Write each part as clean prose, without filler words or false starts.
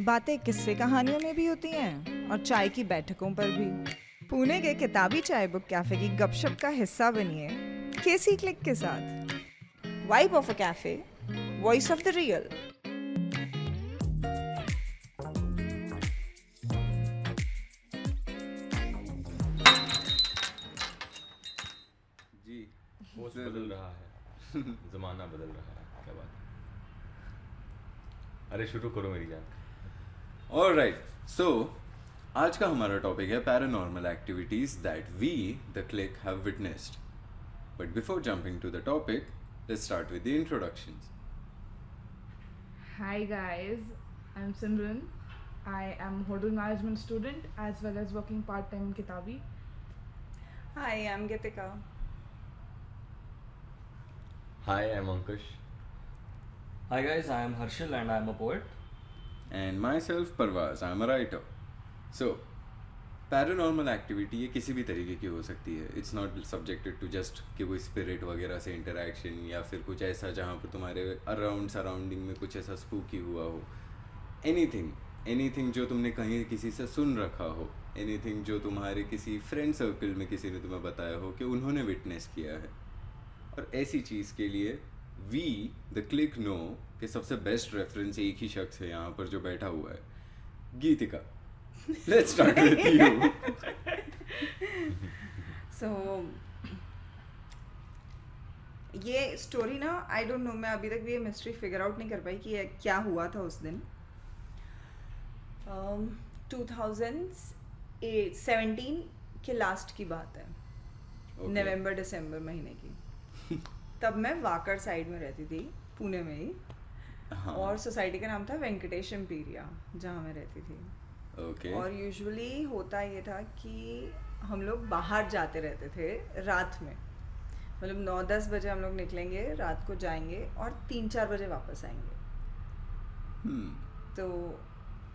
बातें किस्से कहानियों में भी होती हैं और चाय की बैठकों पर भी। पुणे के किताबी चाय बुक कैफे की गपशप का हिस्सा बनिए केसी क्लिक के साथ। Vibe of a cafe, voice of the real. जी होस्ट जरूर। बदल रहा है जमाना बदल रहा है, क्या बात है। अरे शुरू करो मेरी जान। ऑलराइट, सो आज का हमारा टॉपिक है paranormal activities that we the click have witnessed. But before jumping to the topic, let's start with the introductions. Hi guys, I'm Simran. I am hotel management student as well as working part-time in Kitabi. Hi, I'm Gitika. Hi, I am Ankush. Hi guys, I am Harshil and I am a poet. And my self Parwaz, I am a writer. So paranormal activity ये किसी भी तरीके की हो सकती है। It's not subjected to just कि कोई स्पिरिट वगैरह से इंटरेक्शन या फिर कुछ ऐसा जहाँ पर तुम्हारे सराउंडिंग में कुछ ऐसा स्पूकी हुआ हो। एनीथिंग जो तुमने कहीं किसी से सुन रखा हो, एनीथिंग जो तुम्हारे किसी फ्रेंड सर्कल में किसी ने तुम्हें बताया हो कि उन्होंने विटनेस किया है। और ऐसी चीज़ के लिए वी द क्लिक नो कि सबसे बेस्ट रेफरेंस एक ही शख्स है यहाँ पर जो बैठा हुआ है, Geetika. Let's start with you. So, ये स्टोरी ना आई डोंट नो, मैं अभी तक भी ये मिस्ट्री फिगर आउट नहीं कर पाई कि ये क्या हुआ था उस दिन। 2017 के लास्ट की बात है, नवंबर दिसंबर महीने की। तब मैं वाकर साइड में रहती थी, पुणे में ही। हाँ, और सोसाइटी का नाम था वेंकटेश एम्पीरिया, जहाँ मैं रहती थी। ओके। और यूजुअली होता ये था कि हम लोग बाहर जाते रहते थे रात में, मतलब 9-10 बजे हम लोग निकलेंगे, रात को जाएंगे और 3-4 बजे वापस आएंगे। तो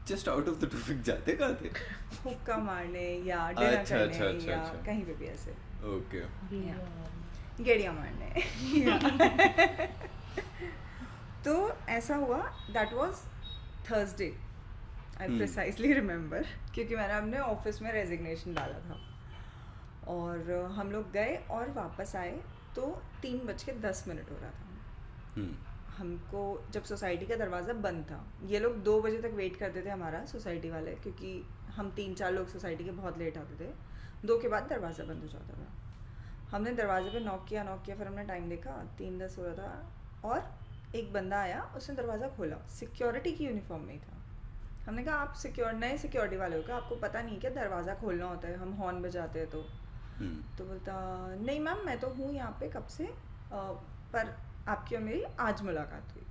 just out of the topic जाते कहाँ थे? हुक्का मारने या डिनर अच्छा, करने अच्छा, अच्छा, या अच्छा। कहीं पे भी ऐसे ओके। गेड़ियाँ मारने। तो ऐसा हुआ, that was Thursday, I precisely remember, क्योंकि मैंने अपने ऑफिस में रेजिग्नेशन डाला था। और हम लोग गए और वापस आए तो 3:10 हो रहा था। हमको जब सोसाइटी का दरवाज़ा बंद था, ये लोग 2 बजे तक वेट करते थे हमारा, सोसाइटी वाले, क्योंकि हम 3-4 लोग सोसाइटी के बहुत लेट आते थे। 2 के बाद दरवाज़ा बंद हो जाता था। हमने दरवाजे पे नॉक किया, फिर हमने टाइम देखा, 3:10 हो रहा था। और एक बंदा आया, उसने दरवाज़ा खोला, सिक्योरिटी की यूनिफॉर्म में ही था। हमने कहा आप नए सिक्योरिटी वाले हो क्या, आपको पता नहीं क्या दरवाज़ा खोलना होता है, हम हॉर्न बजाते हैं। तो बोलता नहीं मैम, मैं तो हूँ यहाँ पे कब से, पर आपकी और मेरी आज मुलाकात हुई।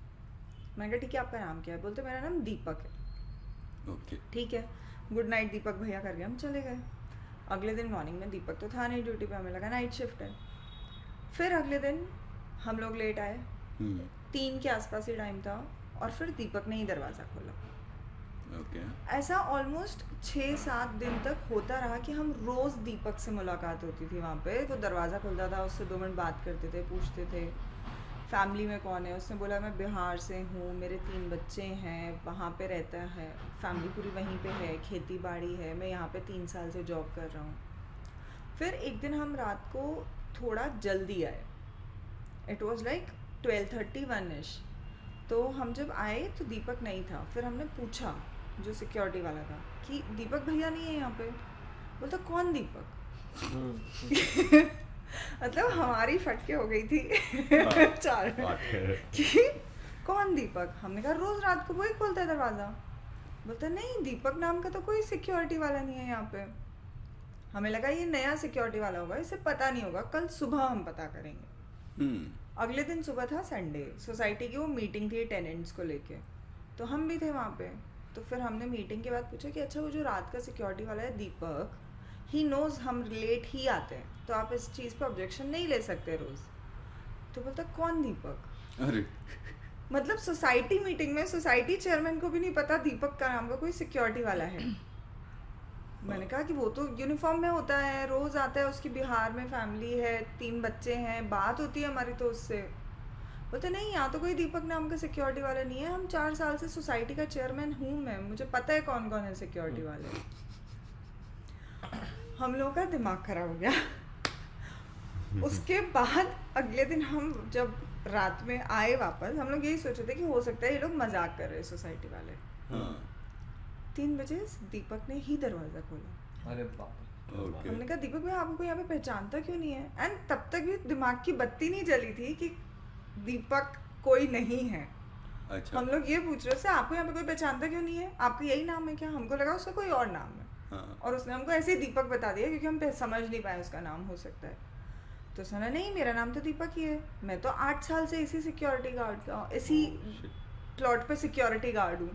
मैंने कहा ठीक है, आपका नाम क्या है? बोलते मेरा नाम दीपक है। ओके। ठीक है, गुड नाइट दीपक भैया करके हम चले गए। अगले दिन मॉर्निंग में दीपक तो था नहीं ड्यूटी पे, हमें लगा नाइट शिफ्ट है। फिर अगले दिन हम लोग लेट आए, 3 के आसपास ही टाइम था, और फिर दीपक ने ही दरवाज़ा खोला। ओके। ऐसा ऑलमोस्ट 6-7 दिन तक होता रहा कि हम रोज़ दीपक से मुलाकात होती थी वहाँ पे। वो दरवाज़ा खुलता था, उससे 2 मिनट बात करते थे, पूछते थे फैमिली में कौन है। उसने बोला मैं बिहार से हूँ, मेरे 3 बच्चे हैं, वहाँ पे रहता है, फैमिली पूरी वहीं पे है, खेती बाड़ी है, मैं यहाँ पे 3 साल से जॉब कर रहा हूँ। फिर एक दिन हम रात को थोड़ा जल्दी आए, इट वॉज लाइक 12:30-1ish। तो हम जब आए तो दीपक नहीं था। फिर हमने पूछा जो सिक्योरिटी वाला था कि दीपक भैया नहीं है यहाँ पे। बोलता कौन दीपक? मतलब हमारी फटके हो गई थी चार कि कौन दीपक? हमने कहा रोज रात को वही खोलता है दरवाज़ा। बोलता नहीं, दीपक नाम का तो कोई सिक्योरिटी वाला नहीं है यहाँ पे। हमें लगा ये नया सिक्योरिटी वाला होगा, इसे पता नहीं होगा, कल सुबह हम पता करेंगे। अगले दिन सुबह था संडे, सोसाइटी की वो मीटिंग थी टेनेंट्स को लेके, तो हम भी थे वहाँ पे। तो फिर हमने मीटिंग के बाद पूछा कि अच्छा वो जो रात का सिक्योरिटी वाला है दीपक, ही नोज हम लेट ही आते हैं, तो आप इस चीज़ पर ऑब्जेक्शन नहीं ले सकते रोज़। तो बोलता कौन दीपक? अरे मतलब सोसाइटी मीटिंग में सोसाइटी चेयरमैन को भी नहीं पता दीपक का नाम का कोई सिक्योरिटी वाला है। मैंने कहा कि वो तो यूनिफॉर्म में होता है, रोज़ आता है, उसकी बिहार में फैमिली है, 3 बच्चे हैं, बात होती है हमारी तो उससे। बोलते नहीं यहाँ तो कोई दीपक नाम का सिक्योरिटी वाला नहीं है, हम 4 साल से सोसाइटी का चेयरमैन हूँ मैं, मुझे पता है कौन कौन है सिक्योरिटी वाले। हम लोगों का दिमाग खराब हो गया। उसके बाद अगले दिन हम जब रात में आए वापस, हम लोग यही सोचे थे कि हो सकता है ये लोग मजाक कर रहे हैं सोसाइटी वाले। 3 बजे दीपक ने ही दरवाजा खोला। अरे बाप रे। हमने कहा दीपक भाई आपको यहाँ पे पहचानता क्यों नहीं है? एंड तब तक भी दिमाग की बत्ती नहीं जली थी कि दीपक कोई नहीं है। अच्छा। हम लोग ये पूछ रहे थे आपको यहाँ पे कोई पहचानता क्यों नहीं है, आपका यही नाम है क्या? हमको लगा उसका कोई और नाम है। हाँ। और उसने हमको ऐसे ही दीपक बता दिया क्योंकि हम समझ नहीं पाए उसका नाम हो सकता है। तो उसने नहीं मेरा नाम तो दीपक ही है, मैं तो 8 साल से इसी सिक्योरिटी गार्ड का इसी प्लॉट पे सिक्योरिटी गार्ड हूँ।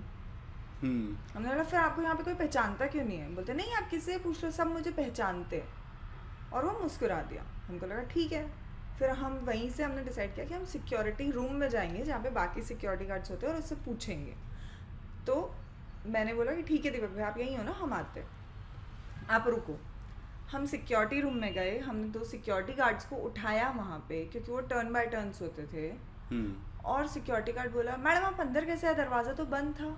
हमने बोला फिर आपको यहाँ पे कोई पहचानता क्यों नहीं है? बोलते नहीं आप किसी से पूछ लो, सब मुझे पहचानते हैं। और वो मुस्कुरा दिया। हमको लगा ठीक है। फिर हम वहीं से हमने डिसाइड किया कि हम सिक्योरिटी रूम में जाएंगे जहाँ पे बाकी सिक्योरिटी गार्ड्स होते हैं और उससे पूछेंगे। तो मैंने बोला कि ठीक है दीपक भाई आप यहीं हो ना, हम आते, आप रुको। हम सिक्योरिटी रूम में गए, हमने 2 सिक्योरिटी गार्ड्स को उठाया वहाँ पे क्योंकि वो टर्न बाय टर्न्स होते थे। और सिक्योरिटी गार्ड बोला मैडम आप अंदर कैसे आए, दरवाजा तो बंद था।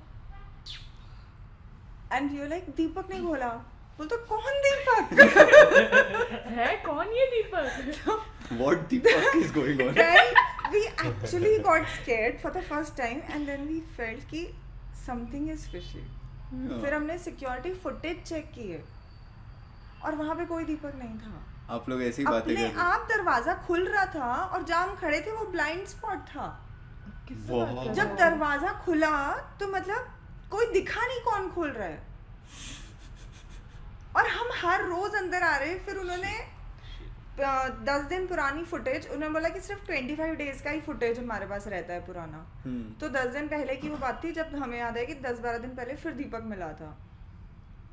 एंड यू लाइक दीपक ने बोला, बोलते कौन दीपक? है कौन ये दीपक? What the fuck is going on? Then we actually got scared for the first time and then we felt कि something is fishy. फिर हमने सिक्योरिटी फुटेज चेक की है और वहाँ पे कोई दीपक नहीं था। आप लोग ऐसी बातें कर अपने रहे आप दरवाजा खुल रहा था और जहाँ हम खड़े थे वो ब्लाइंड स्पॉट था। किससे बात कर जब रहे हो? दरवाजा खुला तो मतलब कोई दिखा नहीं कौन खोल रहा है और हम हर रोज अंदर आ रहे। फिर उन्होंने 10 दिन पुरानी फुटेज, उन्होंने बोला कि सिर्फ 25 डेज का ही फुटेज हमारे पास रहता है पुराना। तो 10 दिन पहले की वो बात थी जब हमें याद है कि 10-12 दिन पहले फिर दीपक मिला था।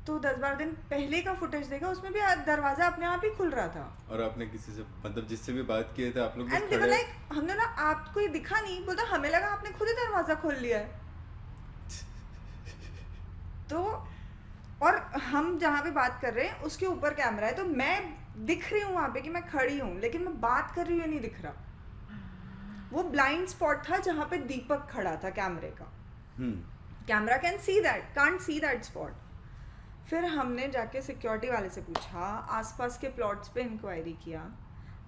तो 10-12 दिन पहले का फुटेज देखा, उसमें भी दरवाजा अपने आप ही खुल रहा था। और आपने किसी से मतलब जिससे भी बात किए थे आप लोग एंड दे वर लाइक, हमने ना आपको ये दिखा नहीं, बोलता हमें लगा आपने खुद ही दरवाजा खोल लिया है। तो और हम जहाँ पे बात कर रहे हैं उसके ऊपर कैमरा है, तो मैं दिख रही हूँ वहाँ पे कि मैं खड़ी हूँ, लेकिन मैं बात कर रही हूँ नहीं दिख रहा। वो ब्लाइंड स्पॉट था जहाँ पे दीपक खड़ा था कैमरे का। Camera can see that, can't see that spot. फिर हमने जाके सिक्योरिटी वाले से पूछा, आसपास के प्लॉट्स पे इंक्वायरी किया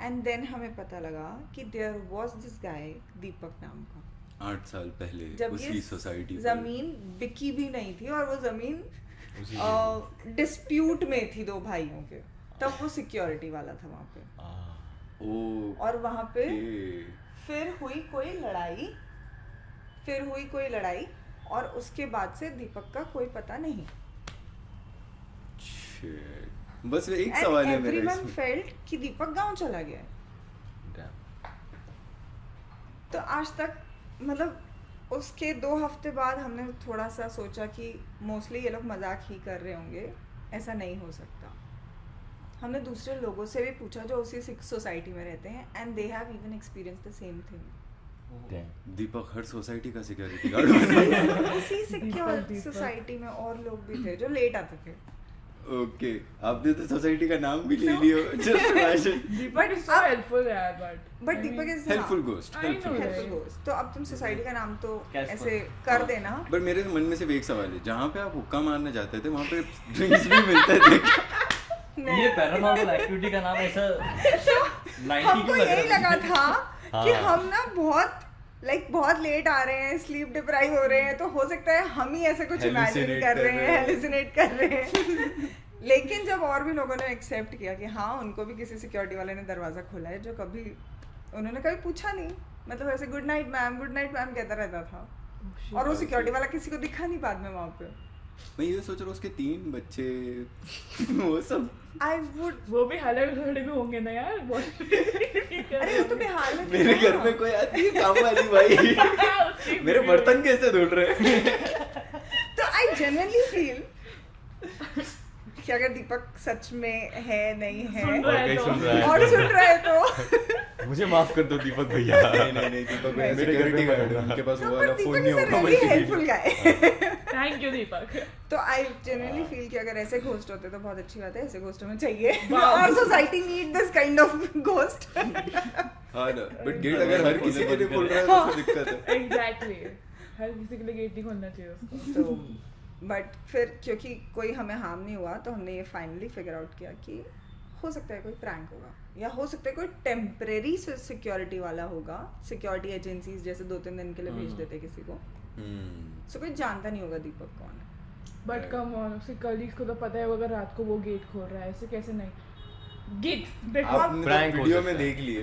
एंड देन हमें पता लगा कि देयर वाज दिस गाय दीपक नाम का। 8 साल पहले जब उसी ये सोसाइटी जमीन बिकी भी नहीं थी और वो जमीन डिस्प्यूट में थी 2 भाइयों के, तब वो सिक्योरिटी वाला था वहाँ पे। और वहाँ पे फिर हुई कोई लड़ाई और उसके बाद से दीपक का कोई पता नहीं। बस एक सवाल है मेरा एवरीवन इसमें। फेल्ट कि दीपक गांव चला गया है। तो आज तक मतलब उसके 2 हफ्ते बाद हमने थोड़ा सा सोचा कि मोस्टली ये लोग मजाक ही कर रहे होंगे, ऐसा नहीं हो सकता। हमने दूसरे लोगों से भी पूछा जो उसी सोसाइटी में रहते हैं and they have even experience the same thing. Deepak her society का सिक्योरिटी गार्ड बना। उसी सिक्योर सोसाइटी में और लोग भी थे जो लेट आते थे। ओके, आपने तो सोसाइटी का नाम भी ले लिया। Just imagine. Deepak is so helpful यार, but Deepak is helpful ghost, I know helpful that. Ghost. Helpful ghost. तो अब तुम सोसाइटी का नाम तो कैश ऐसे फंड। कर देना। बट मेरे मन में सिर्फ एक सवाल है, जहाँ पे आप हुक्का मारने जाते थे वहाँ पे ड्रिंक्स भी मिलते थे? ये पैरानॉर्मल एक्टिविटी का नाम ऐसा 90 हमको क्यों लग यही रहा लगा था कि हम ना बहुत लेट आ रहे हैं, स्लीप डिप्राइव हो रहे हैं, तो हो सकता है हम ही ऐसे कुछ इमेजिन Hallucinate कर कर रहे रहे हैं, हैं। हेलुसिनेट कर रहे हैं। लेकिन जब और भी लोगों ने एक्सेप्ट किया कि हाँ उनको भी किसी सिक्योरिटी वाले ने दरवाजा खोला है, जो कभी उन्होंने कभी पूछा नहीं, मतलब ऐसे गुड नाइट मैम कहता रहता था। और वो सिक्योरिटी वाला किसी को दिखा नहीं बाद में वहाँ पे। मैं ये सोच रहा हूँ उसके 3 बच्चे वो सब। आई वुड, वो भी हालत में होंगे ना यार। अरे वो तो बिहार में मेरे घर में कोई आती है काम वाली भाई, मेरे बर्तन कैसे धुल रहे हैं? तो आई जेन्युइनली फील कि अगर दीपक सच में है नहीं है सुन रहा है तो। और सुन रहे तो मुझे माफ कर दो दीपक भैया। नहीं दीपक भाई मेरे घर सिक्योरिटी में गार्ड है, मत उनके पास तो वो पर वाला फोन दीपक नहीं इज अ होगा। Really helpful guy. Thank you Deepak. तो आई जेन्युइनली फील कि अगर ऐसे घोस्ट होते तो बहुत अच्छी बात है, ऐसे घोस्ट हमें चाहिए। Wow. और society need this kind of ghost. हाँ ना, बट गेट अगर हर किसी के लिए खोल रहा है तो उसमें दिक्कत है। एग्जैक्टली, हर किसी के लिए गेट नहीं खोलना चाहिए उसको। तो बट फिर क्योंकि कोई हमें हार्म नहीं हुआ तो हमने ये फाइनली फिगर आउट किया कि हो सकता है कोई प्रैंक होगा या हो सकता है कोई टेम्परेरी सिक्योरिटी वाला होगा, सिक्योरिटी एजेंसीज जैसे 2-3 दिन के लिए भेज देते किसी को, सो कोई जानता नहीं होगा दीपक कौन है। बट कम ऑन, उसके कलीग्स को तो पता है वो अगर रात को वो गेट खोल रहा है, ऐसे कैसे नहीं। गेट देखो, आपने prank तो हो वीडियो सकता में है। देख लिए।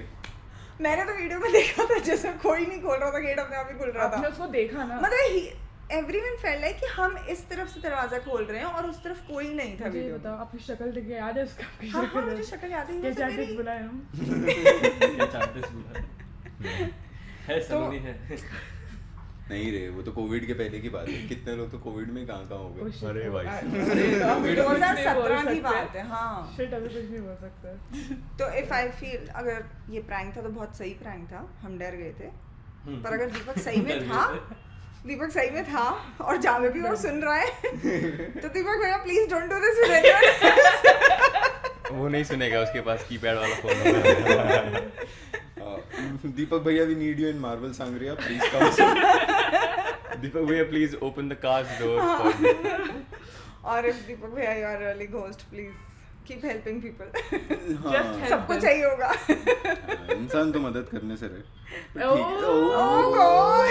मैंने तो वीडियो में देखा था जैसे कोई नहीं खोल रहा था गेट, अपने आप ही खुल रहा आपने था। उसको देखा ना? मतलब एवरीवन फेल्ट लाइक कि हम इस तरफ से दरवाजा खोल रहे हैं और उस तरफ कोई नहीं था मुझे ये वीडियो में। बताओ, आपकी शक्ल देख के याद है उसका? आपकी हाँ हाँ है? मुझे शक्ल याद है, क्या ये सब चार्टिस्ट मेरी- बुलाए हम? क्या चार्टिस्ट बोला है सलोनी है। नहीं रे, वो तो कोविड के पहले की बात है। कितने लोग तो कोविड में कहाँ हो गए। अरे भाई। अरे, तो हम वीडियो कुछ नहीं बोल 2017 की सकते। बात है। हाँ Shit, अभी कुछ नहीं बोल सकते। तो इफ आई फील अगर ये प्रैंक था तो बहुत सही प्रैंक था, हम डर गए थे। पर अगर दीपक सही में था, दीपक सही में था और जहाँ पे भी वो सुन रहा है तो दीपक भैया please don't do this with anyone. वो नहीं सुनेगा, उसके पास कीपैड वाला फोन होगा। दीपक भैया वी नीड यू इन मार्वल सांगरिया, प्लीज कम। दीपक भैया please open the cars door for me. और इफ दीपक भैया you are really ghost please keep helping people. Just help सबको them. चाहिए होगा। इंसान तो मदद करने से रहे। Oh God,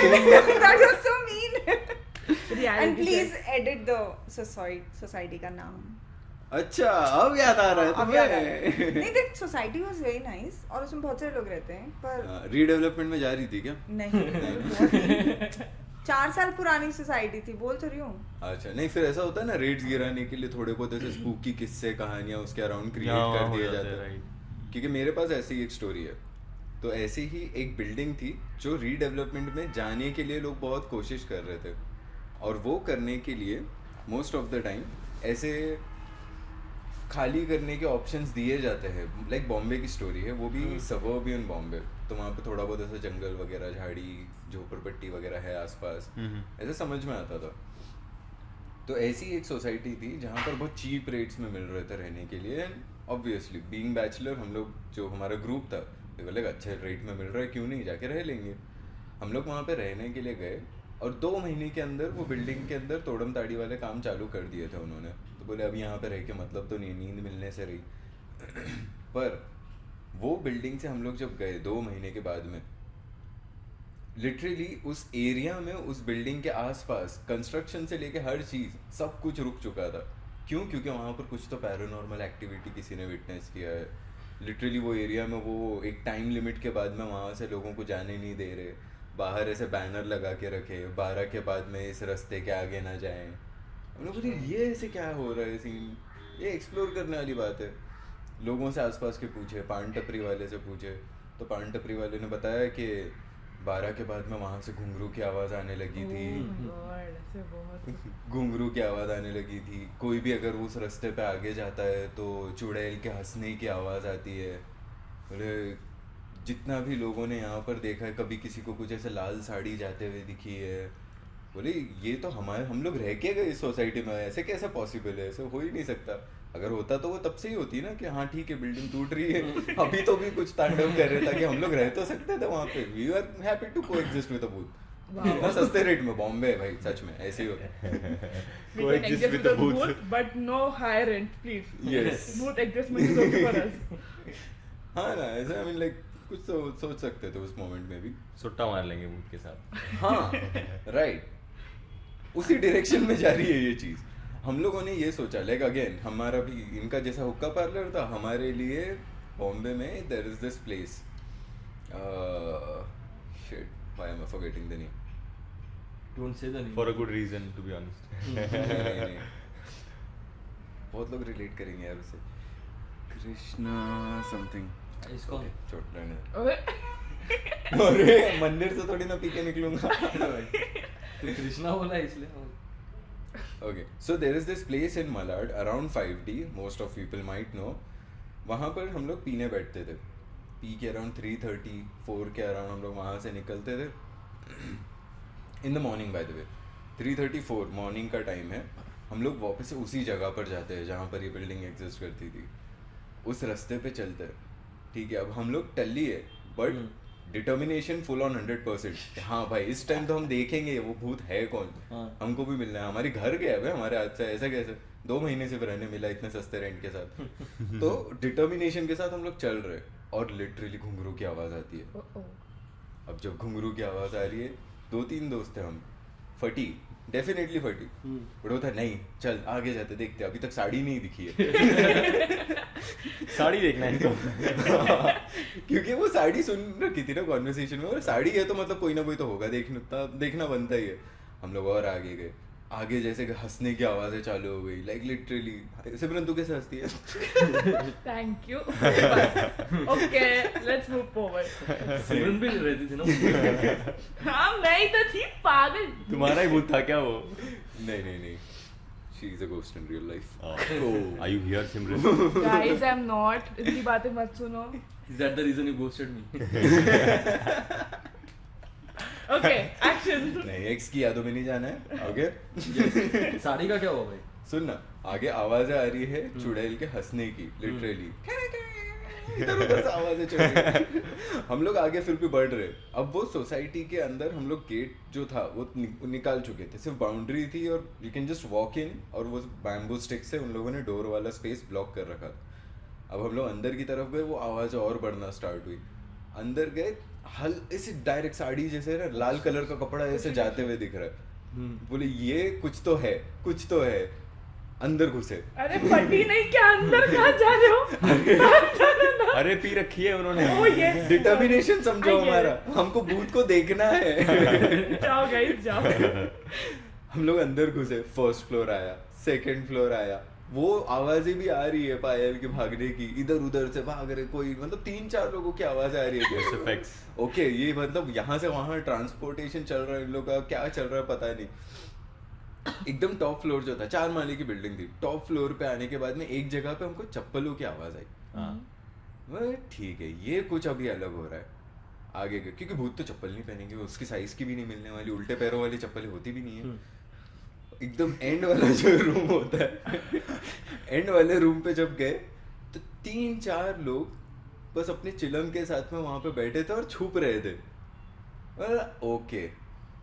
that was so mean. Reality And please check. edit the society का नाम। अच्छा, अब याद आ रहा है अब याद आ रहा है। तुम्हें। नहीं देख, सोसाइटी वाज वेरी नाइस और उसमें बहुत सारे लोग रहते हैं पर रीडेवलपमेंट में जा रही थी क्या? नहीं 4 साल पुरानी सोसाइटी थी, बोल तो रही हूँ। अच्छा, नहीं फिर ऐसा होता है ना, रेट्स गिराने के लिए थोड़े बहुत ऐसे स्पूकी किस्से कहानियां उसके अराउंड क्रिएट हाँ, कर हो दिए जाते जाते हैं, हैं। right. क्योंकि मेरे पास ऐसी एक स्टोरी है। तो ऐसी ही एक बिल्डिंग थी जो रीडेवलपमेंट में जाने के लिए लोग बहुत कोशिश कर रहे थे, और वो करने के लिए मोस्ट ऑफ द टाइम ऐसे खाली करने के ऑप्शंस दिए जाते हैं। लाइक बॉम्बे की स्टोरी है, वो भी सबर्बियन बॉम्बे, तो वहाँ पे थोड़ा बहुत ऐसा जंगल वगैरह, झाड़ी, झोपड़पट्टी वगैरह है आसपास, ऐसे समझ में आता था। तो ऐसी एक सोसाइटी थी जहाँ पर बहुत चीप रेट्स में मिल रहे थे रहने के लिए। एंड ऑब्वियसली बीइंग बैचलर, हम लोग जो हमारा ग्रुप था, बोले अच्छे रेट में मिल रहा है, क्यों नहीं जाके रह लेंगे। हम लोग वहाँ पे रहने के लिए गए और 2 महीने के अंदर वो बिल्डिंग के अंदर तोड़म ताड़ी वाले काम चालू कर दिए थे उन्होंने। तो बोले अब यहाँ पे रह के मतलब तो नहीं, नींद मिलने से रही। पर वो बिल्डिंग से हम लोग जब गए 2 महीने के बाद में, लिटरली उस एरिया में, उस बिल्डिंग के आसपास कंस्ट्रक्शन से लेके हर चीज़ सब कुछ रुक चुका था। क्यों? क्योंकि वहाँ पर कुछ तो पैरानॉर्मल एक्टिविटी किसी ने विटनेस किया है। लिटरली वो एरिया में वो एक टाइम लिमिट के बाद में वहाँ से लोगों को जाने नहीं दे रहे, बाहर ऐसे बैनर लगा के रखे 12 के बाद में इस रास्ते के आगे ना जाएं। हम लोग बोले ये ऐसे क्या हो रहा है सीन, ये एक्सप्लोर करने वाली बात है। लोगों से आसपास के पूछे, पान टपरी वाले से पूछे, तो पान टपरी वाले ने बताया कि 12 के बाद में वहाँ से घुंघरू की आवाज़ आने लगी थी। Oh my God, ऐसे बहुत घुंघरू की आवाज़ आने लगी थी। कोई भी अगर उस रास्ते पे आगे जाता है तो चुड़ैल के हंसने की आवाज़ आती है। बोले जितना भी लोगों ने यहाँ पर देखा है, कभी किसी को कुछ ऐसे लाल साड़ी जाते हुए दिखी है। बोले ये तो हम लोग रह के गए इस सोसाइटी में, ऐसे कैसे पॉसिबल है, ऐसे हो ही नहीं सकता। अगर होता तो वो तब से ही होती ना कि हाँ ठीक है बिल्डिंग टूट रही है, अभी तो भी कुछ तांडव कर रहे था कि हम लोग रह तो सकते थे वहाँ पे। We are happy to coexist with a भूत। इतना सस्ते रेट में बॉम्बे है भाई, सच में ऐसे ही होता है। We can Coexist exist with with the a booth. booth, but no higher rent, please. Yes. Booth adjustment is okay for us. हाँ ना, ऐसे आई मीन लाइक कुछ तो सोच सकते थे उस मोमेंट में भी। सुट्टा मार लेंगे भूत के साथ। हाँ राइट, उसी डायरेक्शन में जा रही है ये चीज़। हम लोगों ने ये सोचा, लाइक अगेन हमारा भी इनका जैसा हुक्का पार्लर था, हमारे लिए बॉम्बे में there is this place, shit why am I forgetting the name. Don't say the name. For a good reason, to be honest. नहीं, बहुत लोग रिलेट करेंगे यार उसे। कृष्णा समथिंग। इसको चोट रहने दे। Okay. अरे मंदिर से थोड़ी ना पी के निकलूंगा। तो कृष्णा बोला इसलिए। Okay, so there is this place in Malad around 5D, most of people might know. वहाँ पर हम लोग पीने बैठते थे, पी के अराउंड 3:30 4 के अराउंड हम लोग वहाँ से निकलते थे। In the morning by the way, 3:30 4 morning का टाइम है। हम लोग वापस से उसी जगह पर जाते हैं जहाँ पर ये बिल्डिंग एग्जिस्ट करती थी, उस रास्ते पे चलते हैं। ठीक है, अब हम लोग टल्ली है, बट डिटर्मिनेशन फुल ऑन 100%। हाँ भाई इस टाइम तो हम देखेंगे वो भूत है कौन, हमको भी मिलना है, हमारी घर गया है हमारे हाथ से, ऐसा कैसे 2 महीने से रहने मिला इतने सस्ते रेंट के साथ। तो डिटर्मिनेशन के साथ हम लोग चल रहे और लिटरली घुंघरू की आवाज आती है। अब जब घुंघरू की आवाज आ रही है, 2-3 दोस्त हैं हम, फटी डेफिनेटली फटी, बट वो था नहीं चल आगे जाते देखते, अभी तक साड़ी नहीं दिखी है। साड़ी देखना है इनको। क्योंकि वो साड़ी सुन रखी थी ना कॉन्वर्सेशन में, और साड़ी है तो मतलब कोई ना कोई तो होगा, देखना बनता ही है। हम लोग और आगे गए, आगे जैसे हंसने की आवाजें चालू हो गई, लाइक लिटरली। सिमरन तू कैसे हंसती है? Thank you. Okay, let's move forward. सिमरन भी रहती थी ना। हाँ मैं ही तो थी पागल. तुम्हारा ही भूत था क्या वो? नहीं she is a ghost in real life. Are you here, Simran? Guys, I'm not. इतनी बातें मत सुनो. Is that the reason you ghosted me? Okay, action. नहीं एक्स की यादों में नहीं जाना है। ओके साड़ी का क्या हुआ भाई? सुन ना, आगे आवाजें आ रही है चुड़ैल के हंसने की, लिटरली इधर उधर से आवाजें चल रही है। हम लोग आगे फिर भी बढ़ रहे। अब वो सोसाइटी के अंदर हम लोग गेट जो था वो निकाल चुके थे, सिर्फ बाउंड्री थी और you can just walk in, और वो बैम्बू स्टिक से उन लोगों ने डोर वाला स्पेस ब्लॉक कर रखा था। अब हम लोग अंदर की तरफ गए, वो आवाज और बढ़ना स्टार्ट हुई। अंदर गए, हल ऐसे डायरेक्ट साड़ी जैसे ना लाल कलर का कपड़ा ऐसे जाते हुए दिख रहा है। बोले ये कुछ तो है। अंदर घुसे। अरे फटी नहीं क्या, अंदर कहाँ जा रहे हो? अरे पी रखी है उन्होंने। Oh yes. डिटर्मिनेशन समझो I get हमारा, हमको भूत को देखना है। जाओ गाइस जाओ. हम लोग अंदर घुसे, फर्स्ट फ्लोर आया, सेकंड फ्लोर आया, वो आवाजें भी आ रही है पायल के भागने की, इधर उधर से भाग रहे कोई, मतलब 3-4 लोगों की आवाज आ रही है। ओके ये मतलब यहाँ से वहाँ ट्रांसपोर्टेशन चल रहा है इन लोग का, क्या चल रहा है पता नहीं। एकदम टॉप फ्लोर जो था, 4 माले की बिल्डिंग थी, टॉप फ्लोर पे आने के बाद में एक जगह पे हमको चप्पलों की आवाज आई। ठीक है ये कुछ अभी अलग हो रहा है। आगे गए, क्योंकि भूत तो चप्पल नहीं पहनेंगे, उसकी साइज की भी नहीं मिलने वाली, उल्टे पैरों वाली चप्पलें होती भी नहीं है। एकदम एंड वाला जो रूम होता है, एंड वाले रूम पे जब गए तो 3-4 लोग बस अपने चिलम के साथ में वहां पे बैठे थे और छुप रहे थे। ओके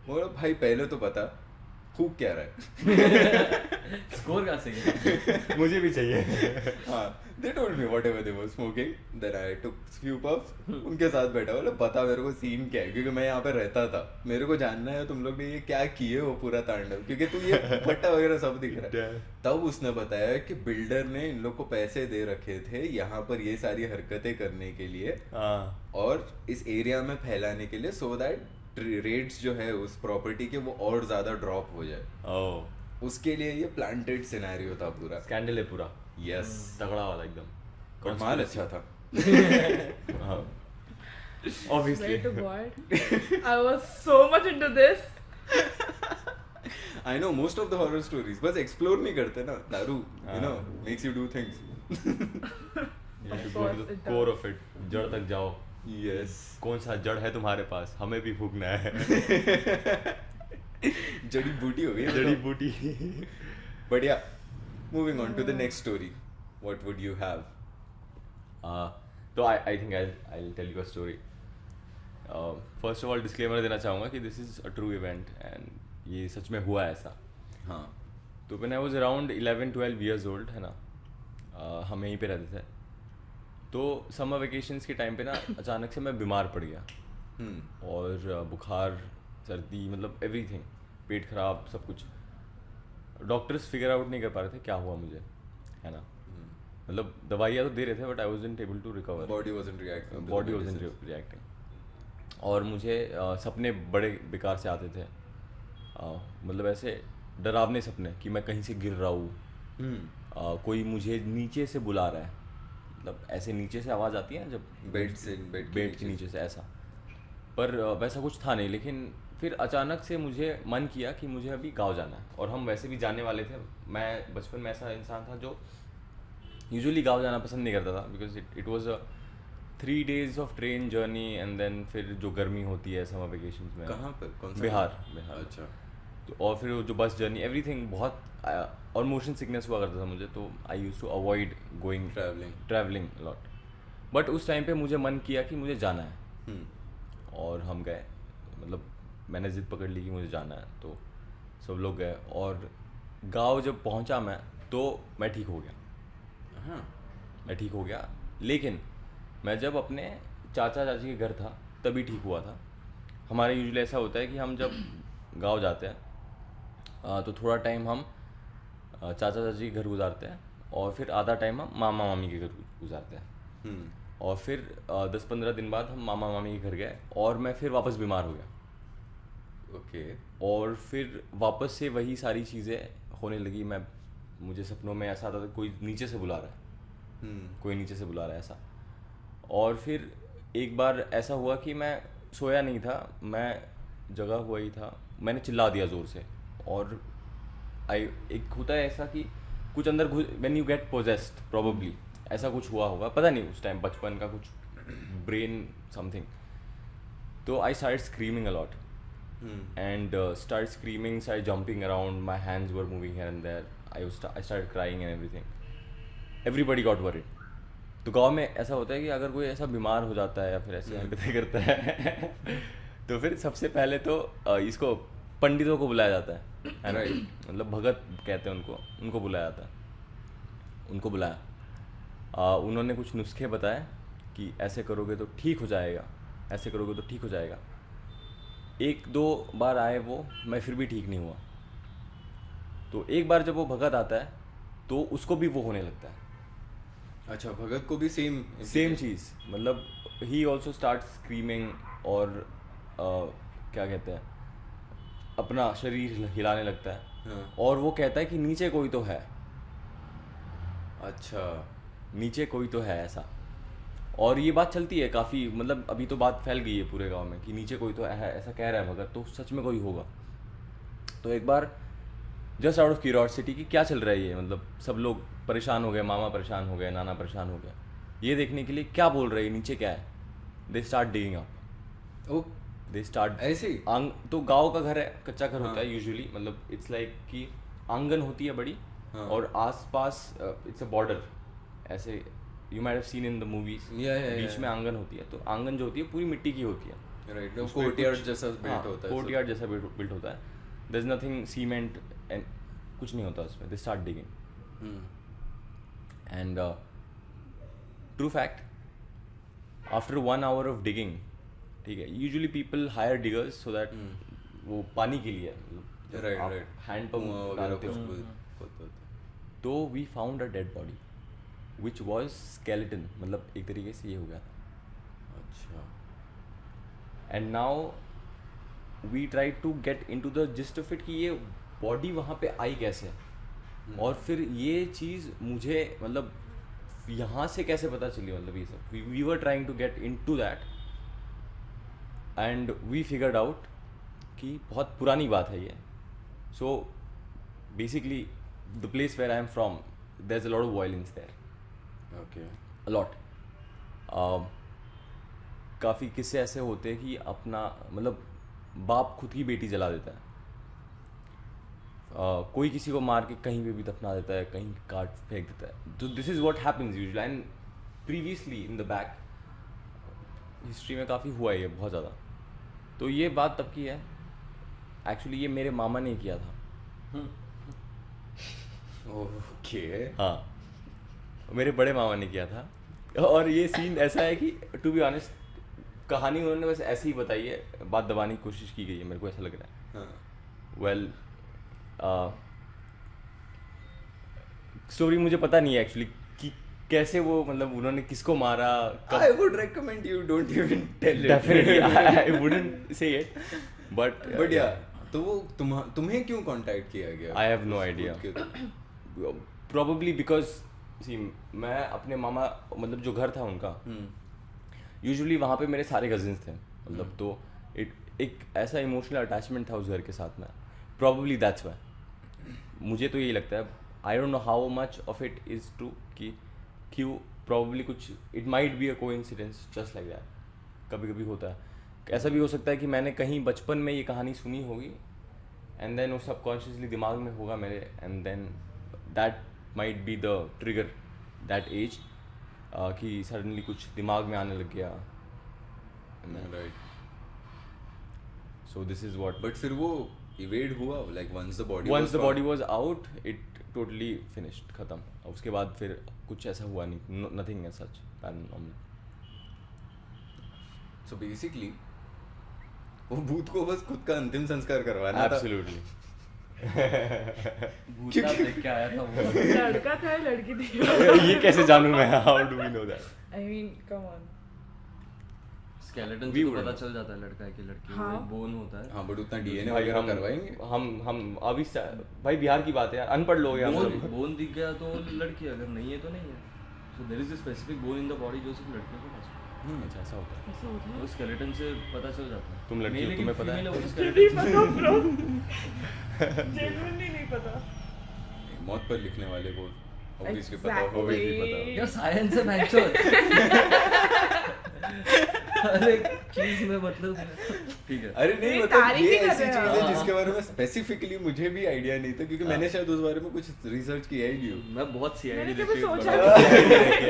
बोला भाई पहले तो बता फूक क्या रहा है। स्कोर कहाँ से गया? मुझे भी चाहिए। हाँ they told me whatever they were smoking, then I took few puffs, उनके साथ बैठा, बोला बता मेरे को सीन क्या है, क्योंकि मैं यहाँ पे रहता था, मेरे को जानना है तुम लोग ने ये क्या किए वो पूरा तांडव, क्योंकि तू ये फट्टा वगैरह सब दिख रहा है। तब उसने बताया कि बिल्डर ने इन लोग को पैसे दे रखे थे यहाँ पर ये सारी हरकतें करने के लिए और इस एरिया में फैलाने के लिए, सो दैट रेट्स जो है उस प्रॉपर्टी के वो और ज्यादा ड्रॉप हो जाए। उसके लिए ये प्लांटेड सिनेरियो था पूरा। स्कैंडल है पूरा। यस तगड़ा वाला एकदम। और माल अच्छा था। Obviously. Swear to God, I was so much into this. I know most of the horror stories बस explore नहीं करते ना, दारू you know makes you do things. You have to Of go to course the it core does. of it. जड़ तक जाओ। Yes. कौन सा जड़ है तुम्हारे पास, हमें भी फूकना है। जड़ी बूटी हो गई जड़ी बूटी। बढ़िया। Moving on to the next story. What would you have? तो I think I'll tell you a story. First of all disclaimer देना चाहूँगा कि this is a true event and ये सच में हुआ ऐसा। हाँ। तो when I was around 11-12 years old है ना, हम यहीं पे रहते थे। तो समर वेकेशंस के टाइम पे ना अचानक से मैं बीमार पड़ गया और बुखार सर्दी मतलब एवरीथिंग, पेट खराब सब कुछ। डॉक्टर्स फिगर आउट नहीं कर पा रहे थे क्या हुआ मुझे, है ना, मतलब दवाइयाँ तो दे रहे थे but I wasn't able to recover, body wasn't reacting. और मुझे सपने बड़े बेकार से आते थे, मतलब ऐसे डरावने सपने कि मैं कहीं से गिर रहा हूँ, कोई मुझे नीचे से बुला रहा है, मतलब ऐसे नीचे से आवाज़ आती है जब बेड के नीचे से ऐसा, पर वैसा कुछ था नहीं। लेकिन फिर अचानक से मुझे मन किया कि मुझे अभी गांव जाना है, और हम वैसे भी जाने वाले थे। मैं बचपन में ऐसा इंसान था जो यूजुअली गांव जाना पसंद नहीं करता था, because it was a 3 days of train journey and then फिर जो गर्मी होती है समर वेकेशन में। कहाँ पर, कौन सा? बिहार। अच्छा। तो और फिर जो बस जर्नी एवरीथिंग बहुत, और मोशन सिकनेस हुआ करता था मुझे, तो I use to avoid going travelling lot. But उस टाइम पे मुझे मन किया कि मुझे जाना है, और हम गए, मतलब मैंने ज़िद पकड़ ली कि मुझे जाना है, तो सब लोग गए। और गांव जब पहुंचा मैं, तो मैं ठीक हो गया। हाँ। मैं ठीक हो गया, लेकिन मैं जब अपने चाचा चाची के घर था तभी ठीक हुआ था। हमारे यूजुअली ऐसा होता है कि हम जब गांव जाते हैं तो थोड़ा टाइम हम चाचा चाची के घर गुजारते हैं, और फिर आधा टाइम हम मामा मामी के घर गुजारते हैं। और फिर 10-15 दिन बाद हम मामा मामी के घर गए, और मैं फिर वापस बीमार हो गया। ओके। और फिर वापस से वही सारी चीज़ें होने लगी। मुझे सपनों में ऐसा आता था कोई नीचे से बुला रहा है, कोई नीचे से बुला रहा है ऐसा। और फिर एक बार ऐसा हुआ कि मैं सोया नहीं था, मैं जगा हुआ ही था, मैंने चिल्ला दिया ज़ोर से। और एक होता है ऐसा कि कुछ अंदर when you get possessed, probably ऐसा कुछ हुआ होगा, पता नहीं, उस टाइम बचपन का कुछ ब्रेन समथिंग। तो I start screaming a lot and started screaming, started jumping around, my hands were moving here and there, I started crying and everything. Everybody got worried. तो गांव में ऐसा होता है कि अगर कोई ऐसा बीमार हो जाता है या फिर ऐसे हरकतें करता है तो फिर सबसे पहले तो इसको पंडितों को बुलाया जाता है ना, मतलब भगत कहते हैं उनको बुलाया जाता है। उनको बुलाया, उन्होंने कुछ नुस्खे बताए कि ऐसे करोगे तो ठीक हो जाएगा, ऐसे करोगे तो ठीक हो जाएगा। 1-2 बार आए वो, मैं फिर भी ठीक नहीं हुआ। तो एक बार जब वो भगत आता है तो उसको भी वो होने लगता है। अच्छा, भगत को भी सेम चीज़, मतलब ही ऑल्सो स्टार्ट स्क्रीमिंग, और क्या कहते हैं, अपना शरीर हिलाने लगता है। हाँ। और वो कहता है कि नीचे कोई तो है। अच्छा, नीचे कोई तो है ऐसा। और ये बात चलती है काफ़ी, मतलब अभी तो बात फैल गई है पूरे गांव में कि नीचे कोई तो है, ऐसा कह रहा है भगत, तो सच में कोई होगा। तो एक बार जस्ट आउट ऑफ क्यूरियोसिटी कि क्या चल रहा है ये, मतलब सब लोग परेशान हो गए, मामा परेशान हो गए, नाना परेशान हो गया, ये देखने के लिए क्या बोल रहे हैं, नीचे क्या है। They start digging up. Oh, they start ऐसे ही? तो गांव का घर है, कच्चा घर हाँ। होता है यूजुअली, मतलब इट्स लाइक कि आंगन होती है बड़ी, हाँ। और आसपास इट्स अ बॉर्डर, ऐसे you might have seen in the movies, बीच में आंगन होती है। तो आंगन जो होती है पूरी मिट्टी की होती है, राइट, कोर्टयार्ड जैसा बिल्ट होता है। कोर्टयार्ड जैसा बिल्ट होता है। There is nothing cement and कुछ नहीं होता उसमें। दे स्टार्ट डिगिंग, and true fact, after 1 hour of digging, ठीक है, usually people hire diggers so that वो पानी के लिए, राइट, हैंड पंप डालते हो। तो we found a dead body which was skeleton, मतलब एक तरीके से ये हो गया था। अच्छा। And now we try to get in to the gist of it कि ये बॉडी वहाँ पे आई कैसे, और फिर ये चीज़ मुझे मतलब यहाँ से कैसे पता चली, मतलब ये सब we were trying to get in to that, and we figured out कि बहुत पुरानी बात है ये। So basically the place where I am from, there is a lot of violence there, okay, a lot. काफ़ी किस्से ऐसे होते हैं कि अपना मतलब बाप खुद की बेटी जला देता है, कोई किसी को मार के कहीं पे भी दफना देता है, कहीं काट फेंक देता है। तो this is what happens usually, and previously in the back history में काफ़ी हुआ है ये, बहुत ज़्यादा। तो ये बात तब की है, एक्चुअली ये मेरे मामा ने किया था। ओके। हाँ, मेरे बड़े मामा ने किया था। और ये सीन ऐसा है कि टू बी ऑनेस्ट, कहानी उन्होंने बस ऐसे ही बताई है, बात दबाने की कोशिश की गई है, मेरे को ऐसा लग रहा है। वेल, स्टोरी मुझे पता नहीं है एक्चुअली कि कैसे वो, मतलब उन्होंने किसको मारा, I would recommend you don't even tell it. Definitely I wouldn't say it, but या तो वो तुम्हें क्यों कांटेक्ट किया गया? I have no idea. Probably because see, मैं अपने मामा, मतलब जो घर था उनका, यूजुअली वहाँ पे मेरे सारे कजिन्स थे, मतलब तो एक ऐसा इमोशनल अटैचमेंट था उस घर के साथ में। प्रोबेबली दैट्स वाई, मुझे तो यही लगता है। I don't know how much of it is true कि क्यों, प्रोबेबली कुछ, it might be a coincidence just like that. कभी कभी होता है, ऐसा भी हो सकता है कि मैंने कहीं बचपन में ये कहानी सुनी होगी, एंड देन वो सबकॉन्शियसली दिमाग में होगा मेरे, and then that might be the trigger that age, कि सडनली कुछ दिमाग में आने लग गया, right. So this is what. But फिर वो इवेड हुआ, like once the body Once the body was out, it totally finished, खत्म. और उसके बाद फिर कुछ ऐसा हुआ नहीं, nothing as such paranormal. So basically वो भूत को बस खुद का अंतिम संस्कार करवाना था. Absolutely. भूतनाथ देख के आया था वो. लड़का था या लड़की थी? ये कैसे जानूं मैं? How do we know that? I mean, come on. Skeleton We से तो wouldn't. पता चल जाता है लड़का है कि लड़की. हाँ. बोन होता है. हाँ, बट उतना डीएनए भाई वगैरह करवाएंगे. हम अभी भाई बिहार की बात है यार, अनपढ़ लोग हैं हम बोन सब. बोन दिख गया तो लड़की, अगर नहीं है तो नहीं है. So there is a specific bone in the body जो सिर्फ लड़कियों को पास. अच्छा ऐसा होता है. ऐसा होता वो स्केलेटन से पता चल जाता है. तुम लड़की हो, Male तुम्हें लेकिन पता है? female वो है? skeleton नहीं से- पता bro. Genuinely नहीं पता. मौत पर लिखने वाले को ऑब्वियसली पता Exactly. होगा. Obviously यार साइंस है मैचो. अरे चीज में मतलब ठीक है. अरे नहीं, नहीं, मतलब तारीफ ये ही कर ऐसी रहे चीज हो. है जिसके बारे में स्पेसिफिकली मुझे भी आइडिया नहीं था, क्योंकि मैंने शायद उस बारे में कुछ रिसर्च किया ही नहीं हो. मैं बहुत सीआईडी मैंने कभी देखी सोचा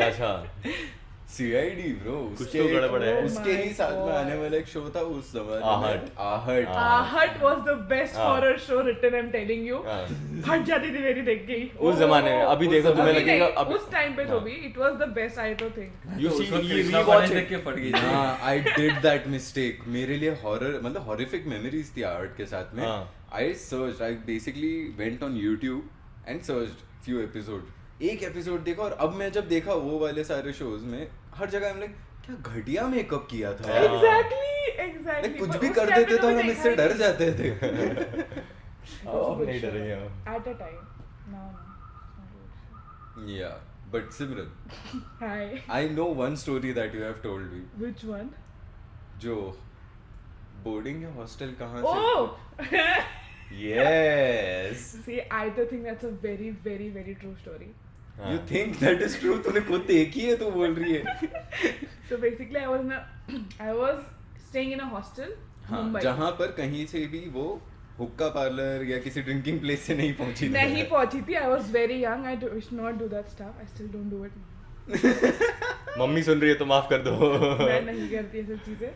अच्छा. सीआईडी ब्रो, कुछ तो गड़बड़ है. उसके ही Oh साथ my में आने God. वाला एक शो था उस जमाने आहट. में, आहट. Ahut was the best हाँ. horror show written, I'm telling you. हाँ. हट जाती थी मेरी देख के ही. उस जमाने में, अभी देखो तुम्हें अभी लगेगा नहीं, अभी. उस टाइम पे तो भी it was the best, I तो think. You see, you Krishna rewatch Pandey it. देख के फट गई थी. हाँ, I did that mistake. मेरे लिए हॉरर मतलब हॉरिफिक मेमोरीज थी आहट के साथ में. हाँ. I searched, I basically went on YouTube and searched few episodes. एक एपिसोड देखा और अब मैं जब देखा वो वाले सारे शोज में हर जगह हम लाइक क्या घटिया मेकअप किया था. Exactly. Like, कुछ पर भी उस कर time पे देते तो मैंने हम देखा इससे ही डर नहीं. जाते थे. अब नहीं डरेंगे हम. At a time. No. Yeah, but Simran, Hi. I know one story that you have told me. Which one? जो बोर्डिंग या हॉस्टल कहाँ Oh! से? Yes. See, I do think that's a very, very, very true story. You think that is true? तूने खुद देखी है तो बोल रही है. So basically, I was staying in a hostel, हाँ, Mumbai. जहाँ पर कहीं से भी वो हुक्का पार्लर या किसी ड्रिंकिंग प्लेस से नहीं पहुंची थी. नहीं पहुंची थी. I was very young. I should not do that stuff. I still don't do it. Mummy सुन रही है तो माफ कर दो. मैं नहीं करती ये सब चीजें.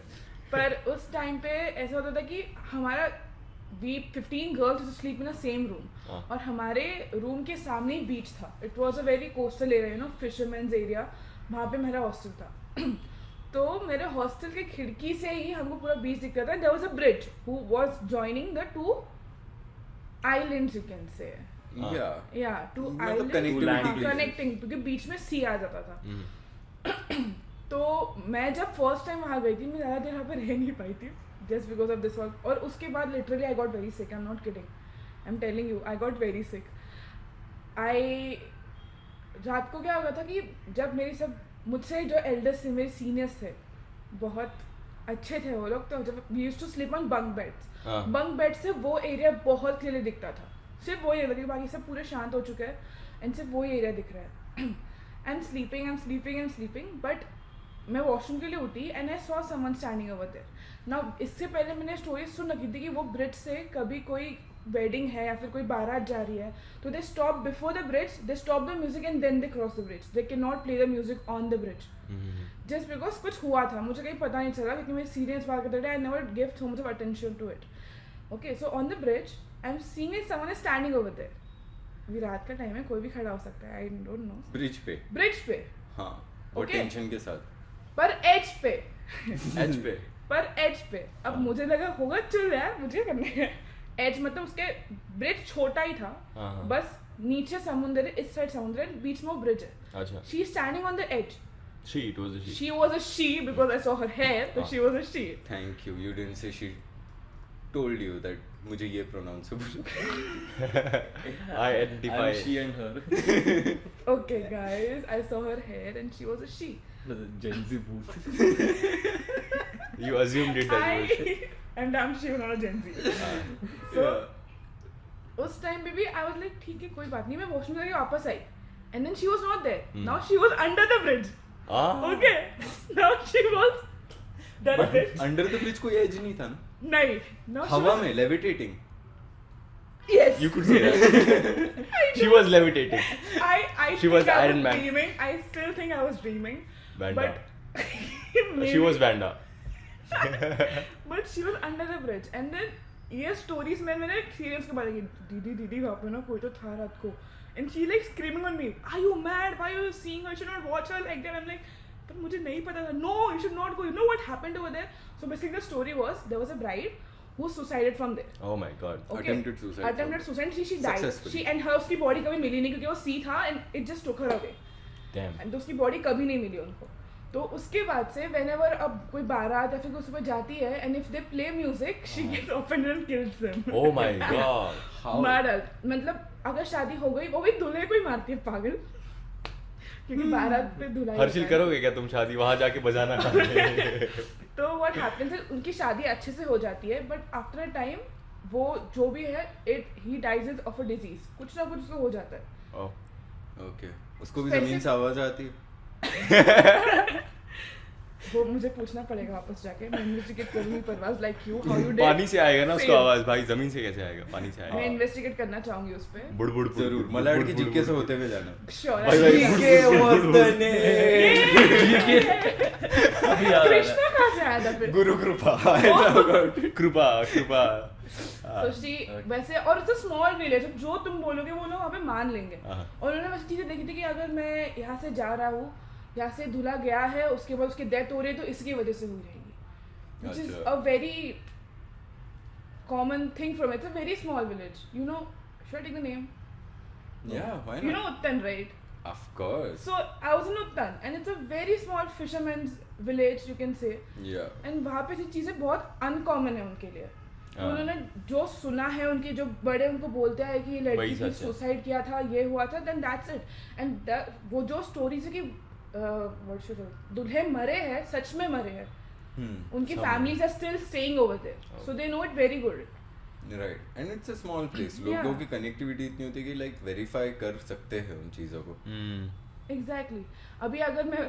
पर उस टाइम पे ऐसा होता था कि हमारा we 15 girls used to sleep in the same room. हाँ. और हमारे रूम के सामने ही बीच था. It was a very coastal area, you know, fisherman's area. वहाँ पे मेरा हॉस्टल था. तो मेरे हॉस्टल के खिड़की से ही हमको पूरा बीच दिखता था. There was a bridge who was joining the two islands, you can say. Yeah. Yeah, two मतलब islands. connectivity हाँ, के लिए. connecting, क्योंकि बीच में sea आ जाता था. हम्म. तो मैं जब फर्स्ट टाइम वहाँ गई थी, मैं ज़्यादा देर वहाँ पे रह नहीं पाई थी just because of this work. और उसके बाद literally I got very sick. I am not kidding, I am telling you, I got very sick. रात को क्या हो गया था कि जब मेरी सब मुझसे जो एल्डर्स थे, मेरे सीनियर्स थे, बहुत अच्छे थे वो लोग. तो जब we used to sleep on bunk beds. हाँ. बंक बेड से वो एरिया बहुत क्लियरली दिखता था. सिर्फ वो एरिया, बाकी सब पूरे शांत हो चुके हैं एंड सिर्फ वो एरिया दिख रहा है. आई एम स्लीपिंग बट मैं वॉशरूम के लिए उठी and I saw someone standing over there. Now इससे पहले मैंने स्टोरी सुन रखी थी कि वो ब्रिज से कभी कोई वेडिंग है या फिर कोई बारात जा रही है तो they stop before the bridge, they stop the music and then they cross the bridge. They can not play the music on the bridge just because कुछ हुआ था. मुझे कहीं पता नहीं चला क्योंकि मेरी सीरियस बात करते थे. I never give so much of attention to it. Okay, so on the bridge I am seeing it, someone is standing over there. अभी रात का टाइम है, कोई भी खड़ा हो सकता है. I don't know. ब्रिज पे. ब्रिज पे हाँ, और Okay. टेंशन के साथ. पर एज पे एच पे. पर एज पे. अब मुझे लगा होगा चल यार मुझे करने है. एज मतलब उसके ब्रिज छोटा ही था. हाँ, हाँ. बस नीचे समुद्र है, इस साइड समुद्र है, बीच में वो ब्रिज है. अच्छा. She standing on the edge. She, it was a she. She was a she because I saw her hair, so she was a she. Thank you. You didn't say she told you that मुझे ये pronounce है. I identify. I'm she and her. Okay, guys, I saw her hair and she was a she. Gen Z booth. You assumed it that was she. I'm damn sure not a Gen Z. So उस time पे भी I was like ठीक है कोई बात नहीं. मैं washroom करके वापस आई and then she was not there. Now she was under the bridge. Ah. Okay, now she was that bridge. Under the bridge कोई एज नहीं था ना. नहीं, now she हवा was, में levitating. yes. You could say that. She was levitating. I She was think I Iron Man. dreaming. I still think I was dreaming. Vanda. But She was Vanda. But she was under the bridge and then ये stories मैंने experience के बारे में दीदी वहाँ पे ना कोई तो था रात को and she like screaming on me are you mad why are you seeing her, you should not watch her like that. I am like पर मुझे नहीं पता था, no you should not go, you know what happened over there. So basically the story was there was a bride who suicided from there. Oh my god. Okay. Attempted suicide. Attempted suicide. She died. Successfully. She and her उसकी body कभी मिली नहीं क्योंकि वो सी था and it just took her away. Damn. And उसकी body कभी नहीं मिली उनको। तो उसके बाद से whenever अब कोई बारात या फिर कोई सुबह जाती है and if they play music, she gets offended and kills them. Oh my god. How? Murder. मतलब अगर शादी हो गई वो भी दूल्हे को ही मारती है पागल। क्योंकि बारात पे दूल्हा ही हर्षिल होता है। करोगे क्या तुम शादी वहां जाके बजाना तो व्हाट हैपेंस है उनकी शादी अच्छे से हो जाती है बट आफ्टर अ टाइम वो जो भी है he dies of a disease, कुछ ना कुछ उसको हो जाता है। ओके, उसको भी Specific- जमीन से आवाज आती है। वो मुझे पूछना पड़ेगा वापस जाके, मैं इन्वेस्टिगेट करूंगी Parwaz like you how you did. पानी से आएगा ना उसको Same. आवाज, भाई जमीन से कैसे आएगा, पानी से मैं आएगा। इन्वेस्टिगेट करना चाहूंगी उस पे। बुड़ बुड़ जरूर मलाड के जिक्के से होते हुए जाना। श्योर। अभी याद आ रहा है। कृष्णा कहाँ से आया था फिर? गुरु कृपा। कृपा कृपा। तो शी वैसे और इट्स अ स्मॉल विलेज, जो तुम बोलोगे वो लोग वहाँ पे मान लेंगे। हाँ। और उन्होंने वैसे चीजें देखी थी कि अगर मैं यहाँ से जा रहा हूँ, यहाँ से दूल्हा गया है, उसके बाद उसकी डेथ हो रही है तो इसकी वजह से हुई रहेगी, which is अच्छा। a very common thing from it. It's a very small village. You know, should I take the name? Yeah, why You not? know Uttan, right? Of course. So I was in Uttan and it's a very small fisherman's village, you can say. Yeah. And वहाँ पे ये चीज़ें बहुत uncommon है उनके लिए। तो हाँ। उन्होंने जो सुना है, उनके जो बड़े उनको बोलते हैं कि ये लड़की वही की सच है। सुसाइड किया था, ये हुआ था, then that's it. And वो जो स्टोरीज है कि what should I- दूल्हे मरे हैं, सच में मरे हैं, उनकी समझ। families are still staying over there, so they know it very good. Right. And it's a small place. Yeah. लोगों की कनेक्टिविटी इतनी होती है कि लाइक वेरीफाई कर सकते हैं उन चीजों को। Exactly. अभी अगर मैं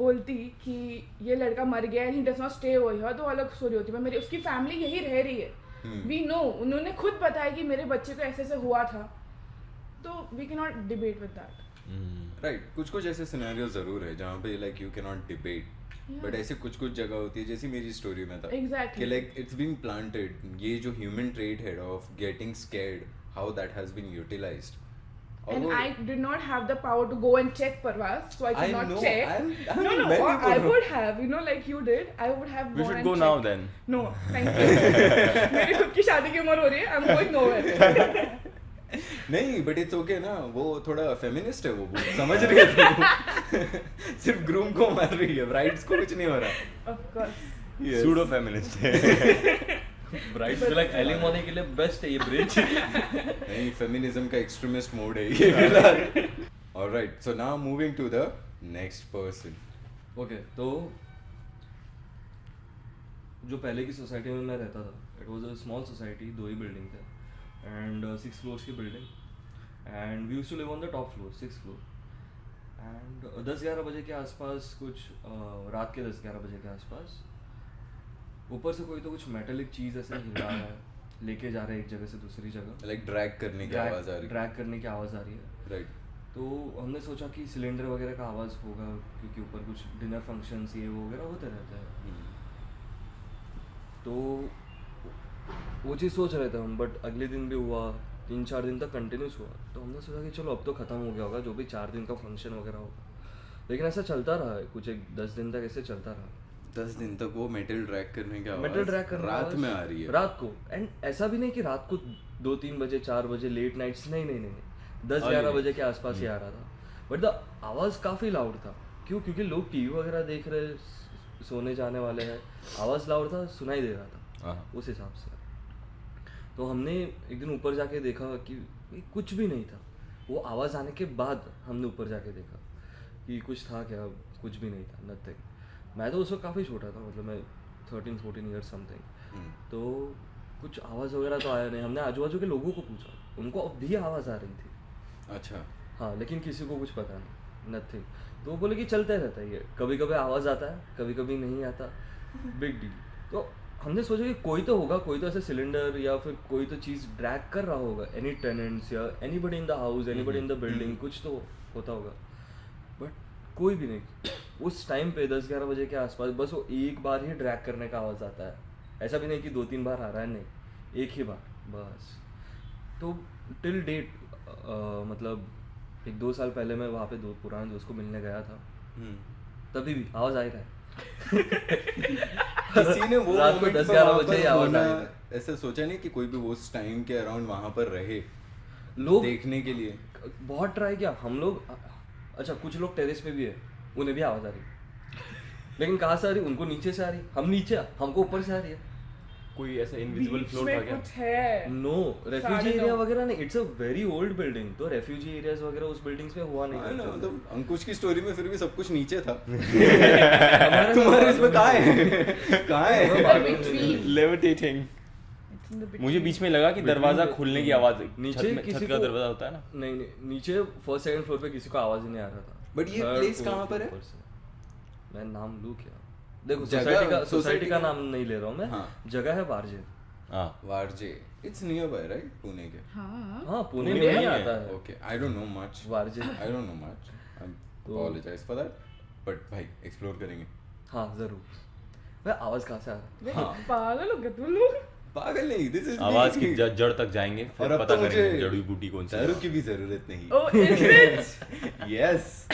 बोलती कि ये लड़का मर गया and he does not stay over here, तो अलग स्टोरी होती है। मेरी उसकी फैमिली यही रह रही है, we know, उन्होंने खुद बताया कि मेरे बच्चे को ऐसे ऐसे हुआ था, तो we cannot debate with that. Right, कुछ ऐसे सिनेरियो जरूर है जहाँ पे like you can not debate, but ऐसे कुछ जगह होती है जैसे मेरी स्टोरी में था Exactly. कि लाइक इट्स बीन प्लांटेड, ये जो ह्यूमन ट्रेट है of getting scared, how that has been utilised. And I did not have the power to go and check Parvaz, so I could I not know, check. I'm No, very or I good. would have, you know, like you did, I would have We gone should and go now checked. then. No, thank you. मेरी खुद की शादी की उम्र हो रही है, I'm going nowhere. नहीं, बट इट्स ओके ना, वो थोड़ा फेमिनिस्ट है, वो समझ रही है तुम। सिर्फ ग्रूम को मार रही है, ब्राइड्स को कुछ नहीं हो रहा। Of course. Yes. Pseudo feminist है। ब्राइट से लाइक एलिमोनी के लिए बेस्ट है ये ब्रिज। नहीं, फेमिनिज्म का एक्सट्रीमिस्ट मोड है ये फिलहाल। Alright, so now moving to the next person. Okay, तो जो पहले की सोसाइटी में मैं रहता था, it was a small society, 2 ही बिल्डिंग थे एंड 6 फ्लोर्स की building and we used to live on the top floor, 6th floor and 10-11 बजे के आसपास, कुछ रात के 10-11 बजे के आसपास ऊपर से कोई तो कुछ मेटालिक चीज़ ऐसे हिला रहा है, लेके जा रहा है एक जगह से दूसरी जगह, लाइक ड्रैग करने की आवाज आ रही है। ड्रैग करने की आवाज़ आ रही है। राइट। तो हमने सोचा कि सिलेंडर वगैरह का आवाज़ होगा क्योंकि ऊपर कुछ डिनर फंक्शंस ये वो वगैरह होते रहते हैं, तो वो चीज़ सोच रहे थे हम। बट अगले दिन भी हुआ, 3-4 दिन तक कंटिन्यूस हुआ, तो हमने सोचा कि चलो अब तो ख़त्म हो गया होगा, जो भी 4 दिन का फंक्शन वगैरह होगा। लेकिन ऐसा चलता रहा है, कुछ 10 दिन तक ऐसे चलता रहा। 10 दिन तक वो मेटल ड्रैग करने की आवाज मेटल ड्रैग करना रात में आ रही है। रात को, एंड ऐसा भी नहीं कि रात को 2-3 बजे 4 बजे लेट नाइट्स, नहीं 10-11 बजे के आसपास ही आ रहा था। बट द आवाज़ काफ़ी लाउड था। क्यों? क्योंकि लोग टीवी वगैरह देख रहे, सोने जाने वाले हैं, आवाज़ लाउड था, सुनाई दे रहा था उस हिसाब से। तो हमने एक दिन ऊपर जाके देखा कि कुछ भी नहीं था। वो आवाज़ आने के बाद हमने ऊपर जाके देखा कि कुछ था क्या, कुछ भी नहीं था, नथिंग। मैं तो उस वक्त काफ़ी छोटा था, मतलब मैं 13-14 ईयर्स समथिंग। तो कुछ आवाज़ वगैरह तो आया नहीं। हमने आजू बाजू के लोगों को पूछा, उनको अब भी आवाज़ आ रही थी। अच्छा। हाँ, लेकिन किसी को कुछ पता नहीं, नथिंग। तो वो बोले कि चलते रहता है ये, कभी कभी आवाज़ आता है, कभी कभी नहीं आता, बिग डील। तो हमने सोचा कि कोई तो होगा, कोई तो ऐसे सिलेंडर या फिर कोई तो चीज़ ड्रैग कर रहा होगा, एनी टेनेंट्स या anybody in the house, anybody in the building, कुछ तो होता होगा। बट कोई भी नहीं। उस टाइम पे 10-11 बजे के आसपास बस वो एक बार ही ड्रैग करने का आवाज़ आता है, ऐसा भी नहीं कि 2-3 बार आ रहा है, नहीं, एक ही बार बस। तो टिल डेट मतलब 1-2 साल पहले मैं वहाँ पे पुराने दोस्त को मिलने गया था, तभी भी आवाज़ आ ही रहा है। किसी ने वो रात को moment 10-11 वहाँ बजे पर आवाज़ होना, आ रही है। ऐसा सोचा नहीं कि कोई भी वो उस टाइम के अराउंड वहाँ पर रहे लोग देखने के लिए? बहुत ट्राई किया हम लोग। अच्छा कुछ लोग टेरेस पे भी है, उन्हें भी आवाज़ आ रही, लेकिन कहाँ से आ रही? उनको नीचे से आ रही, हम नीचे, हमको ऊपर से आ रही है। कोई ऐसा इनविजिबल बीच फ्लोर में था क्या? कुछ है। नो रेफ्यूजी सारे एरिया लोग। वगैरह नहीं, it's a very old building, तो रेफ्यूजी एरियाज वगैरह उस बिल्डिंग्स में हुआ नहीं हाँ ना, करते थे। मतलब अंकुश की स्टोरी में फिर भी सब कुछ नीचे था। हमारे तुम्हारे इसमें कहाँ है? कहाँ है? Between. Levitating. It's in the मुझे between. बीच में लगा कि दरवाजा खुलने की आवाज, नीचे छत किसी का को दरवाजा होता है ना। नहीं नहीं, नीचे फर्स्ट सेकंड फ्लोर पे किसी को आवाज ही नहीं आ रहा था। But ये Third place floor कहाँ के पर है? ऊपर से। मैं नाम लूँ क्या? देखो जगह- सोसाइटी का का- नाम नहीं ले रहा हूँ मैं। हाँ। जगह है वारजे। हाँ, Warje, it's near by right, Pune के? हाँ हाँ पुणे पुणे में में ही ही है। आता है Okay, I don't know much. Warje. I don't know much. I apologize for that. But भाई एक्सप्लोर करेंगे। हाँ जरूर। वह आवाज कहाँ से आ रहा है? हाँ। पागल हो गया तुम लोग। पागल नहीं, दिस इज आवाज की जड़ तक जाएंगे, और फिर अब पता तो करेंगे मुझे जड़ी बूटी कौन सी दारू है। की भी जरूरत नहीं। Oh, is it? यस।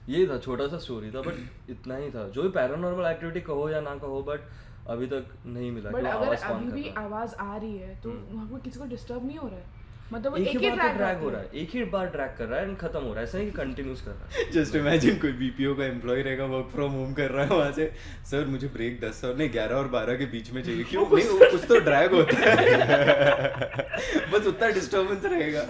ये था छोटा सा स्टोरी था, बट इतना ही था। जो भी पैरानॉर्मल एक्टिविटी कहो या ना कहो, बट अभी तक नहीं मिला बट कि वो अगर आवाज कौन अभी कर भी रहा है। आवाज आ रही है तो वहाँ पे किसी को डिस्टर्ब नहीं हो रहा है, मतलब वो एक ही बार track ड्रैग आती हो रहा है, एक ही बार ड्रैग कर रहा है एंड खत्म हो रहा है, ऐसा नहीं कि कंटिन्यूस कर रहा है। जस्ट इमेजिन कोई बीपीओ का एम्प्लॉय रहेगा, वर्क फ्रॉम होम कर रहा है वहां से, सर मुझे ब्रेक 10 और नहीं 11 और 12 के बीच में चाहिए। क्यों नहीं, वो कुछ तो ड्रैग होता है। बस उतना डिस्टर्बेंस रहेगा।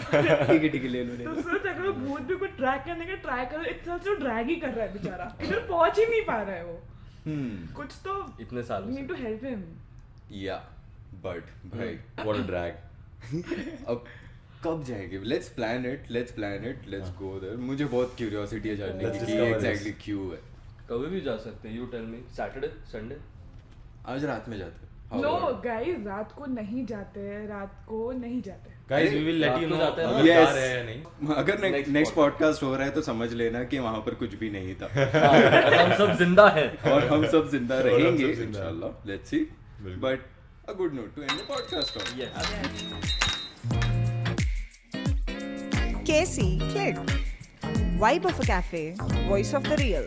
ठीक है ले लो, ले तो लो। सोच अगर वो भूत भी कुछ ट्रैक करने का ट्राई कर, इतना तो ड्रैग ही कर रहा है बेचारा, इधर पहुंच ही नहीं पा रहा है वो। कुछ तो इतने सालों नीड टू हेल्प हिम। या बट भाई व्हाट अ ड्रैग। अब कब जाएंगे? Let's plan it, let's go there. मुझे बहुत क्यूरियोसिटी है जानने Let's की कि discover this. एग्जैक्टली क्यों है। कभी भी जा सकते हैं, you tell me. Saturday Sunday आज रात में जाते हैं। How no about it? Guys, रात को नहीं जाते हैं, रात को नहीं जाते हैं। गाइस वी विल लेट रात यू को नो जाते हैं ना? अभी जा Yes. रहे हैं या नहीं। अगर Next नेक्स्ट पॉडकास्ट हो रहा है तो समझ लेना कि वहां पर कुछ भी नहीं था। और हम सब जिंदा हैं। और हम सब जिंदा और हम सब रहेंगे जिंदा। इंशाल्लाह। Let's see. बिल्कुल। But a good note to end the podcast on. KC Click. Vibe of a cafe, voice of the real.